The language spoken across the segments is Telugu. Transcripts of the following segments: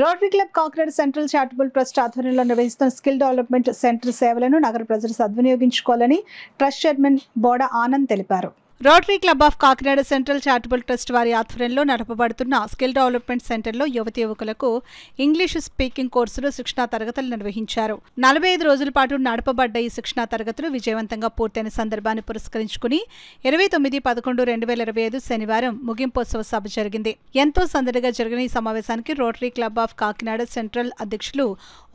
Rotary club Kakinada central charitable trust ఆధ్వర్యంలో నిర్వహిస్తున్న స్కిల్ డెవలప్మెంట్ సెంటర్ సేవలను నగర ప్రజలు సద్వినియోగించుకోవాలని ట్రస్ట్ చైర్మన్ బోడ ఆనంద్ తెలిపారు. Rotary club of Kakinada central charitable trust వారి ఆధ్వర్యంలో నడపబడుతున్న స్కిల్ డెవలప్మెంట్ సెంటర్లో యువతి యువకులకు ఇంగ్లీష్ స్పీకింగ్ కోర్సులు శిక్షణా తరగతులు నిర్వహించారు. 45 రోజుల పాటు నడపబడ్డ ఈ శిక్షణా తరగతులు విజయవంతంగా పూర్తయిన సందర్భాన్ని పురస్కరించుకుని 29/11/2025 శనివారం ముగింపోత్సవ సభ జరిగింది. ఎంతో సందడిగా జరిగిన ఈ సమావేశానికి rotary club of Kakinada central అధ్యక్షులు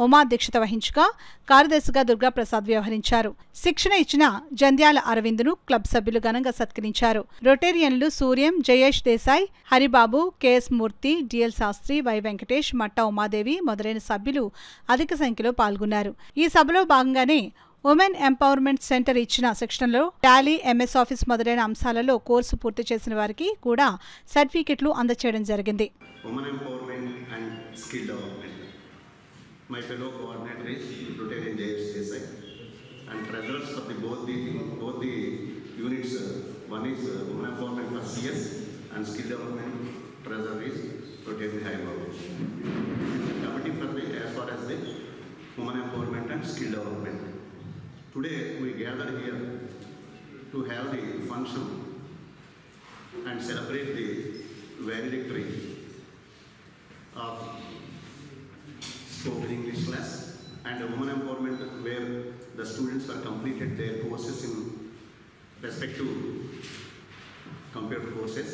ఉమా అధ్యక్షత వహించగా కార్యదర్శిగా దుర్గా ప్రసాద్ వ్యవహరించారు. శిక్షణ ఇచ్చిన జంధ్యాల అరవింద్ను క్లబ్ సభ్యులు ఘనంగా సత్కరించారు. రొటేరియన్లు Suryam, Jayesh Desai, Haribabu, KS Murthy, DL Sastry, Y Venkatesh, Matta Umadevi మొదలైన సభ్యులు అధిక సంఖ్యలో పాల్గొన్నారు. ఈ సభలో భాగంగానే ఉమెన్ ఎంపవర్మెంట్ సెంటర్ ఇచ్చిన శిక్షణలో టాలీ, ఎంఎస్ ఆఫీస్ మొదలైన అంశాలలో కోర్సు పూర్తి చేసిన వారికి కూడా సర్టిఫికెట్లు అందజేయడం జరిగింది. My fellow coordinator is Rotarian Jayesh Desai and treasurers of both the units. One is women empowerment for CS and skill development. Treasurer is Rotarian Haribabu. Committee for as far as the women empowerment and skill development. Today we gathered here to have the function and celebrate the valedictory of spoken English class and women empowerment where the students are completed their courses in respective computer courses.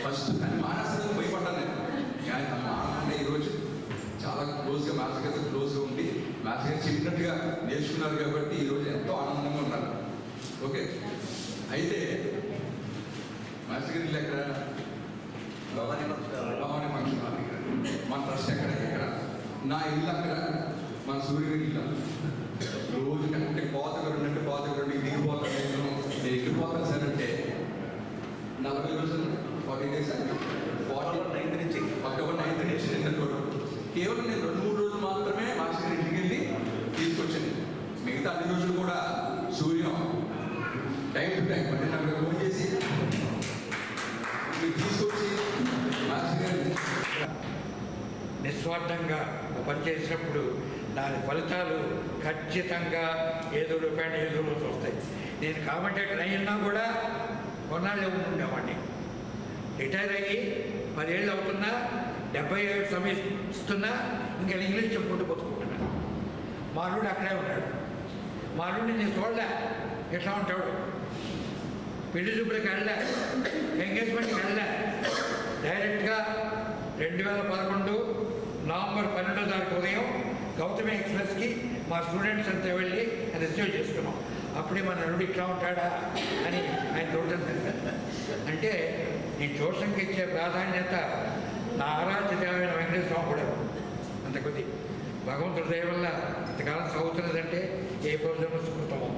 First మానసికంగా భయపడ్డాను ఈరోజు చాలా క్లోజ్గా మ్యాథ్స్ గారితో క్లోజ్గా ఉండి మ్యాథ్స్ గారు చెప్పినట్టుగా నేర్చుకున్నారు కాబట్టి ఈరోజు ఎంతో ఆనందంగా ఉన్నారు. ఓకే, అయితే మ్యాథ్స్ గారి ఎక్కడ భవానీ ఫంక్షన్ మన ట్రస్ట్ ఎక్కడ నా ఇల్లు అక్కడ మన సూర్యుడి ఇల్లు రోజు అంటే పోతగరుడు దిగిపోతాను నేను ఎక్కిపోతాను సార్ అంటే 40 రోజులు 40 డేస్ అక్టోబర్ 9th నుంచి నిన్న కేవలం నేను 2-3 రోజులు మాత్రమే మాస్టర్ ఇంటికి వెళ్ళి తీసుకొచ్చాను. మిగతా అన్ని రోజులు కూడా సూర్యం టైం టు టైం అంటే నాకు ఫోన్ చేసి తీసుకొచ్చి నిస్వార్థంగా పనిచేసినప్పుడు దాని ఫలితాలు ఖచ్చితంగా ఏదో రూపాయలు ఏదో రోజు వస్తాయి. నేను కామెంటేటర్ అయినా కూడా కొన్నాళ్ళు ఉండేవాడిని. రిటైర్ అయ్యి 10 ఏళ్ళు అవుతున్నా 77 సమయిస్తున్నా ఇంకా ఇంగ్లీష్ చెప్పుకుంటూ బతుకుంటున్నాను. మాలుడు అక్కడే ఉన్నాడు. మాలుడిని నేను చూడలే ఎట్లా ఉంటాడు. పెళ్లి చూపులకు వెళ్ళలే, ఎంగేజ్మెంట్కి వెళ్ళలే. డైరెక్ట్గా 2011 నవంబర్ 12వ తారీఖు ఉదయం గౌతమి ఎక్స్ప్రెస్కి మా స్టూడెంట్స్ అంతా వెళ్ళి రిసీవ్ చేసుకున్నాం. అప్పుడే మన నలుడు ఇట్లా ఉంటాడా అని ఆయన చూడండి. అంటే ఈ ట్యూషన్కి ఇచ్చే ప్రాధాన్యత నా ఆరాధ్య దేవైన వెంకటేశ్వర స్వామి కూడా అంత కొద్ది భగవంతుడి దయ వల్ల ఇంతకాలం సాగుతున్నదంటే ఏ ప్రయోజనం సుకృతమో.